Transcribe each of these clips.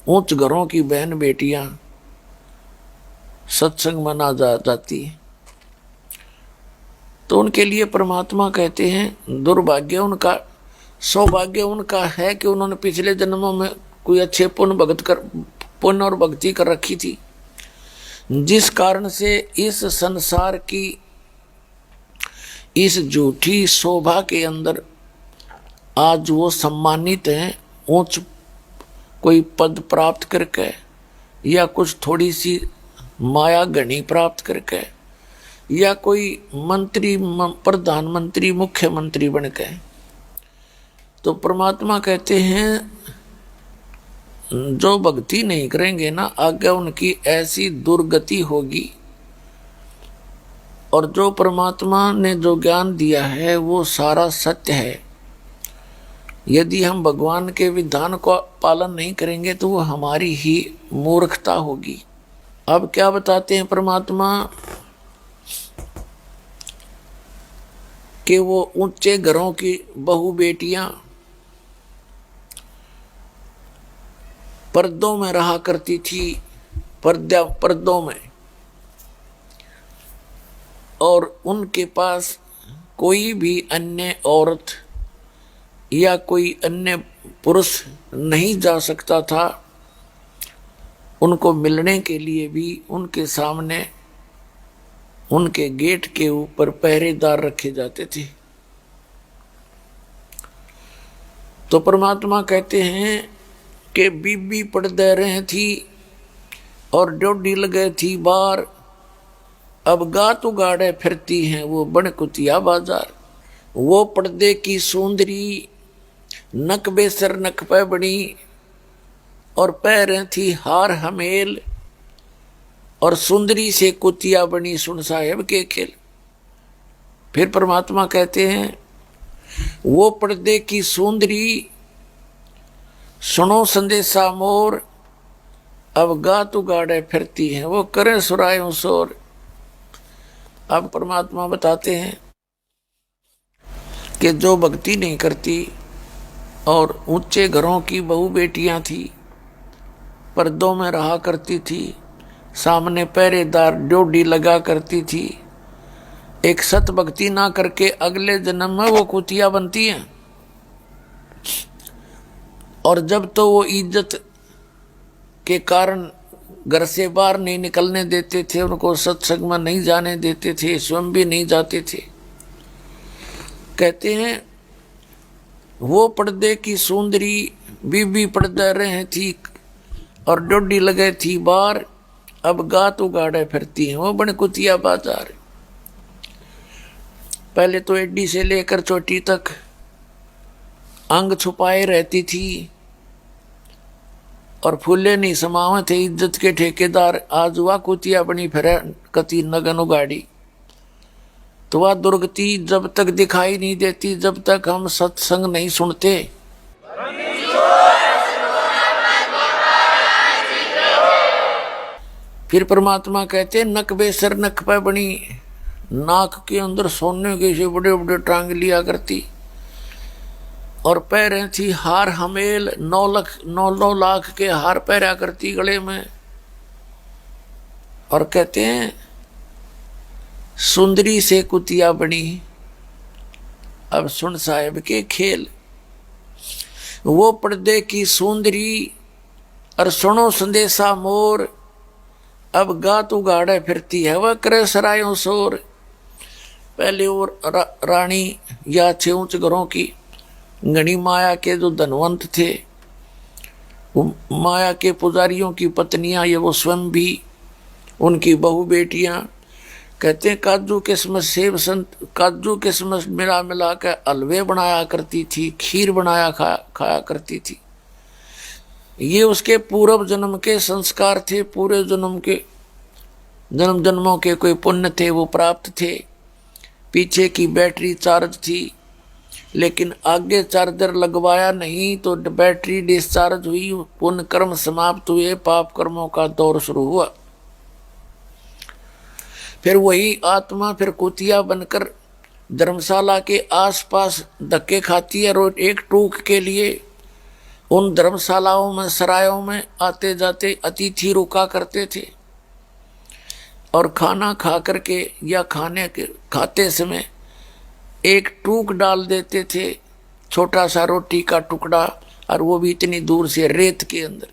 उच्च घरों की बहन बेटियां सत्संग में ना जाती है, तो उनके लिए परमात्मा कहते हैं दुर्भाग्य उनका, सौभाग्य उनका है कि उन्होंने पिछले जन्मों में कोई अच्छे पुण्य और भक्ति कर रखी थी, जिस कारण से इस संसार की इस झूठी शोभा के अंदर आज वो सम्मानित हैं, ऊंच कोई पद प्राप्त करके या कुछ थोड़ी सी माया गणी प्राप्त करके या कोई मंत्री, प्रधानमंत्री, मुख्यमंत्री बन के। तो परमात्मा कहते हैं जो भक्ति नहीं करेंगे ना, आगे उनकी ऐसी दुर्गति होगी। और जो परमात्मा ने जो ज्ञान दिया है वो सारा सत्य है। यदि हम भगवान के विधान को पालन नहीं करेंगे तो वो हमारी ही मूर्खता होगी। अब क्या बताते हैं परमात्मा कि वो ऊंचे घरों की बहू बेटियां पर्दों में रहा करती थी, पर्दों में, और उनके पास कोई भी अन्य औरत या कोई अन्य पुरुष नहीं जा सकता था। उनको मिलने के लिए भी उनके सामने उनके गेट के ऊपर पहरेदार रखे जाते थे। तो परमात्मा कहते हैं कि बीबी पर्दे रहे थी और ड्योढ़ी लगे थी बार, अब गात उगाड़े फिरती हैं वो बनकुतिया बाजार। वो पर्दे की सुंदरी नक बेसर नक पे बनी और पैर थी हार हमेल, और सुंदरी से कुतिया बनी सुन साहेब के खेल। फिर परमात्मा कहते हैं वो पर्दे की सुंदरी सुनो संदेशा मोर, अब गात उगाड़े फिरती हैं वो करें सुरायों शोर। अब परमात्मा बताते हैं कि जो भक्ति नहीं करती और ऊंचे घरों की बहू बेटियां थी, पर्दों में रहा करती थी, सामने पहरेदार ड्योढ़ी लगा करती थी, एक सत भक्ति ना करके अगले जन्म में वो कुतिया बनती हैं। और जब तो वो इज्जत के कारण घर से बाहर नहीं निकलने देते थे, उनको सत्संग में नहीं जाने देते थे, स्वयं भी नहीं जाते थे। कहते हैं वो पर्दे की सुंदरी बीबी पर्दे रहे थी और डोडी लगे थी बार, अब गात उगाड़े फिरती हैं वो बनकुतिया बाजार। पहले तो एडी से लेकर चोटी तक अंग छुपाए रहती थी और फूले नहीं समावे थे इज्जत के ठेकेदार। आज वह कुतिया बनी फिरे कति नगन उगाड़ी। तो वह दुर्गति जब तक दिखाई नहीं देती, जब तक हम सत्संग नहीं सुनते। फिर परमात्मा कहते नक बेसर नक पे बनी, नाक के अंदर सोने के से बड़े बड़े टांग लिया करती, और पैरें थी हार हमेल, 9 लाख के हार पहरा करती गले में। और कहते हैं सुंदरी से कुतिया बनी। अब सुन साहेब के खेल, वो पर्दे की सुंदरी और सुनो संदेशा मोर, अब गात उगाड़े फिरती है वह करे सरायों शोर। पहले वो रानी या अच्छे ऊंच घरों की गणी माया के जो धनवंत थे, वो माया के पुजारियों की पत्नियां, ये वो स्वयं भी, उनकी बहू बेटियां, कहते हैं काजू किस्मत सेब संत काजू किस्मत मिला मिला के हलवे बनाया करती थी, खीर बनाया खाया करती थी। ये उसके पूर्व जन्म के संस्कार थे, पूरे जन्म के जन्मों के कोई पुण्य थे वो प्राप्त थे। पीछे की बैटरी चार्ज थी, लेकिन आगे चार्जर लगवाया नहीं तो बैटरी डिस्चार्ज हुई, पुण्य कर्म समाप्त हुए, पाप कर्मों का दौर शुरू हुआ। फिर वही आत्मा फिर कुतिया बनकर धर्मशाला के आसपास धक्के खाती है रोज एक टूक के लिए। उन धर्मशालाओं में, सरायों में आते जाते अतिथि रुका करते थे और खाना खा करके या खाते समय एक टूक डाल देते थे, छोटा सा रोटी का टुकड़ा, और वो भी इतनी दूर से रेत के अंदर।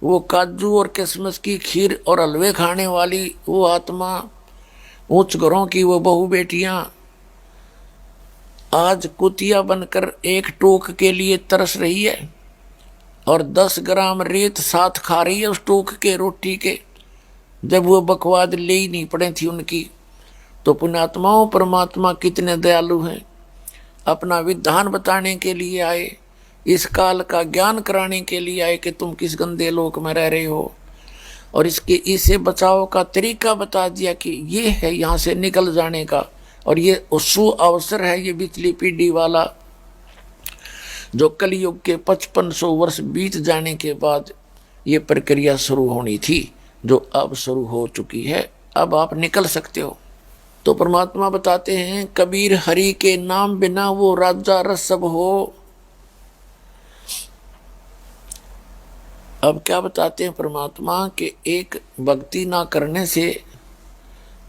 वो काजू और किशमिश की खीर और हलवे खाने वाली वो आत्मा, ऊंच घरों की वो बहू बेटियां आज कुतिया बनकर एक टूक के लिए तरस रही है और 10 ग्राम रेत साथ खा रही है उस टूक के, रोटी के, जब वो बकवाद ले ही नहीं पड़े थी उनकी। तो पुण्यात्माओं, परमात्मा कितने दयालु हैं, अपना विधान बताने के लिए आए, इस काल का ज्ञान कराने के लिए आए कि तुम किस गंदे लोक में रह रहे हो, और इसे बचाव का तरीका बता दिया कि ये है यहाँ से निकल जाने का, और ये सु अवसर है, ये बिचली पीढ़ी वाला जो कलयुग के 5500 वर्ष बीत जाने के बाद ये प्रक्रिया शुरू होनी थी, जो अब शुरू हो चुकी है। अब आप निकल सकते हो। तो परमात्मा बताते हैं, कबीर हरि के नाम बिना वो राजा रसब हो। अब क्या बताते हैं परमात्मा के एक भक्ति ना करने से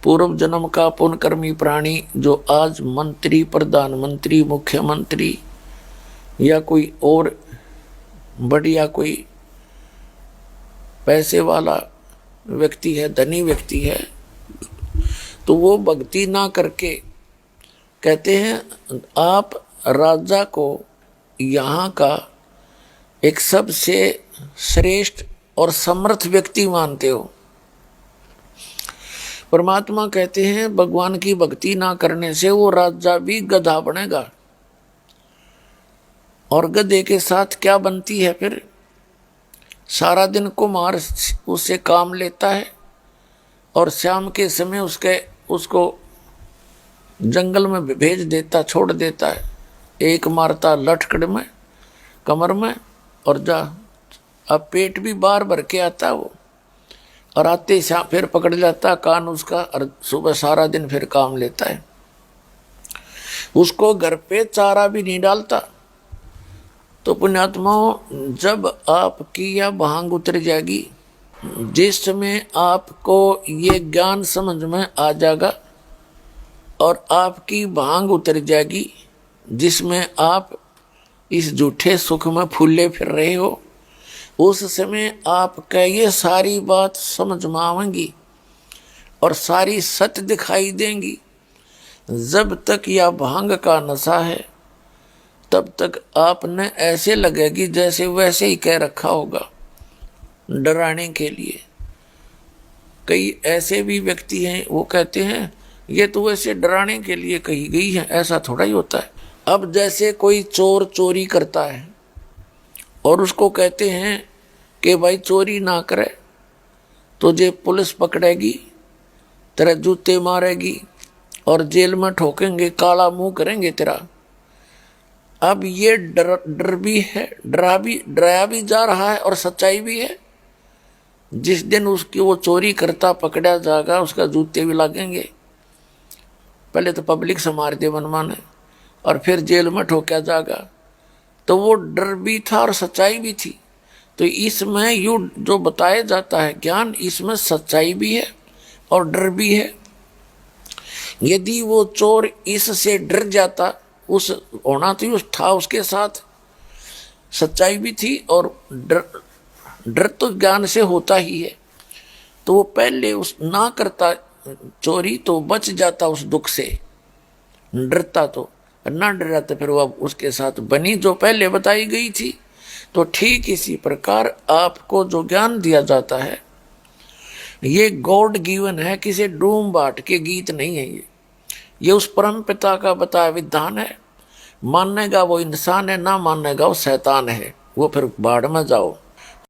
पूर्व जन्म का पुण्यकर्मी प्राणी जो आज मंत्री, प्रधानमंत्री, मुख्यमंत्री या कोई और बढ़िया कोई पैसे वाला व्यक्ति है, धनी व्यक्ति है, तो वो भक्ति ना करके कहते हैं आप राजा को यहाँ का एक सबसे श्रेष्ठ और समर्थ व्यक्ति मानते हो। परमात्मा कहते हैं भगवान की भक्ति ना करने से वो राजा भी गधा बनेगा, और गधे के साथ क्या बनती है फिर, सारा दिन कुम्हार उससे काम लेता है और शाम के समय उसको जंगल में भेज देता, छोड़ देता है, एक मारता लटकड़ में, कमर में, और जा। अब पेट भी बार भर के आता वो, और आते शाम फिर पकड़ जाता कान उसका, और सुबह सारा दिन फिर काम लेता है। उसको घर पे चारा भी नहीं डालता। तो पुण्यात्माओं, जब आपकी यह भांग उतर जाएगी, जिस समय आपको ये ज्ञान समझ में आ जाएगा और आपकी भांग उतर जाएगी, जिसमें आप इस झूठे सुख में फूले फिर रहे हो, उस समय आपका ये सारी बात समझ में आवेंगी और सारी सत्य दिखाई देंगी। जब तक यह भांग का नशा है तब तक आपने ऐसे लगेगी जैसे वैसे ही कह रखा होगा, डराने के लिए। कई ऐसे भी व्यक्ति हैं, वो कहते हैं ये तो वैसे डराने के लिए कही गई है, ऐसा थोड़ा ही होता है। अब जैसे कोई चोर चोरी करता है और उसको कहते हैं कि भाई चोरी ना करे, तुझे पुलिस पकड़ेगी, तेरे जूते मारेगी और जेल में ठोकेंगे, काला मुंह करेंगे तेरा। अब ये डर भी है, डराया भी जा रहा है और सच्चाई भी है। जिस दिन उसकी वो चोरी करता पकड़ा जाएगा, उसका जूते भी लगेंगे, पहले तो पब्लिक से मार दे मनमाने, और फिर जेल में ठोका जाएगा। तो वो डर भी था और सच्चाई भी थी। तो इसमें यू जो बताया जाता है ज्ञान, इसमें सच्चाई भी है और डर भी है। यदि वो चोर इससे डर जाता, उस होना तो उस था, उसके साथ सच्चाई भी थी और डर तो ज्ञान से होता ही है, तो वो पहले उस ना करता चोरी तो बच जाता उस दुख से। डरता तो ना, डरा तो फिर वो उसके साथ बनी जो पहले बताई गई थी। तो ठीक इसी प्रकार आपको जो ज्ञान दिया जाता है ये गॉड गिवन है, किसी डूम बाट के गीत नहीं है। ये उस परम पिता का बताया विधान है। मानेगा वो इंसान है, ना मानेगा वो शैतान है, वो फिर बाढ़ में जाओ।